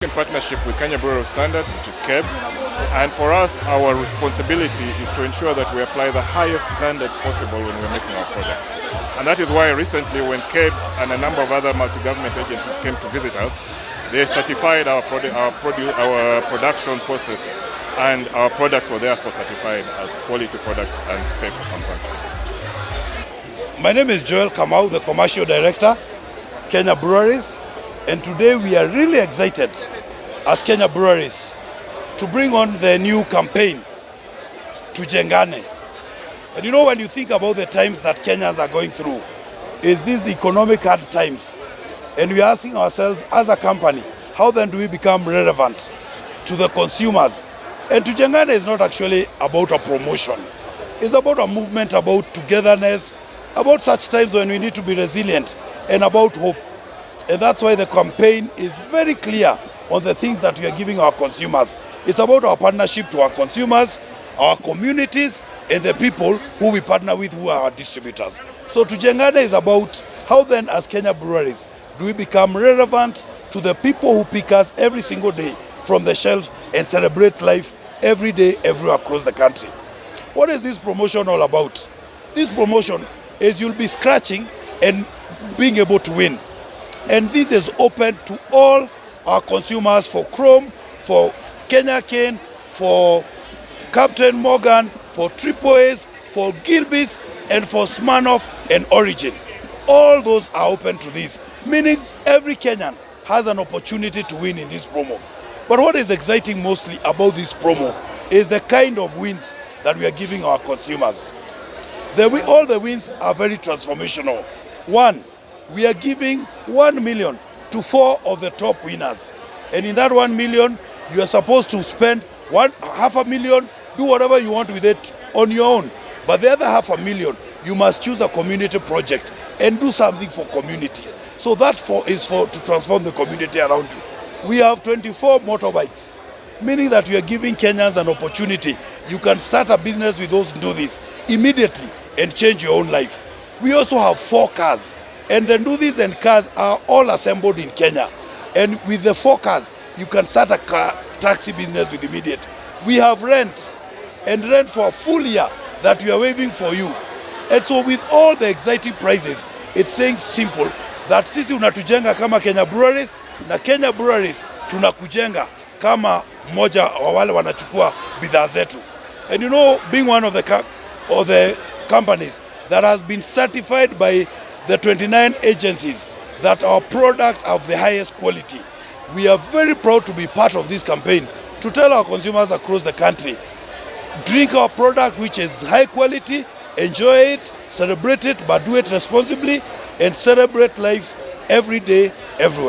In partnership with Kenya Bureau of Standards, which is KBL, and for us, our responsibility is to ensure that we apply the highest standards possible when we're making our products. And that is why recently when KBL and a number of other multi-government agencies came to visit us, they certified our production process, and our products were therefore certified as quality products and safe for consumption. My name is Joel Kamau, the Commercial Director, Kenya Breweries. And today we are really excited as Kenya Breweries to bring on the new campaign, Tujengane. And you know, when you think about the times that Kenyans are going through, is these economic hard times. And we are asking ourselves as a company, how then do we become relevant to the consumers? And Tujengane is not actually about a promotion. It's about a movement, about togetherness, about such times when we need to be resilient, and about hope. And that's why the campaign is very clear on the things that we are giving our consumers. It's about our partnership to our consumers, our communities, and the people who we partner with, who are our distributors. So Tujengane is about how then as Kenya Breweries do we become relevant to the people who pick us every single day from the shelves and celebrate life every day, everywhere across the country. What is this promotion all about? This promotion is you'll be scratching and being able to win. And this is open to all our consumers for Chrome, for Kenya Cane, for Captain Morgan, for Triple A's, for Gilbey's, and for Smirnoff and Origin. All those are open to this, meaning every Kenyan has an opportunity to win in this promo. But what is exciting mostly about this promo is the kind of wins that we are giving our consumers. All the wins are very transformational. One, we are giving 1 million to 4 of the top winners. And in that 1 million, you are supposed to spend $500,000, do whatever you want with it on your own. But the other $500,000, you must choose a community project and do something for community. So that is to transform the community around you. We have 24 motorbikes, meaning that we are giving Kenyans an opportunity. You can start a business with those and do this immediately and change your own life. We also have 4 cars. And the Nudis and cars are all assembled in Kenya. And with the 4 cars, you can start a taxi business with immediate. We have rent, and rent for a full year that we are waiving for you. And so with all the exciting prices, it's saying simple that sisi unatujenga kama Kenya Breweries, na Kenya Breweries tunakujenga kama moja wa wale wanachukua bidhaa zetu. And you know, being one of the companies that has been certified by the 29 agencies that our product of the highest quality. We are very proud to be part of this campaign to tell our consumers across the country, drink our product which is high quality, enjoy it, celebrate it, but do it responsibly and celebrate life every day, everywhere.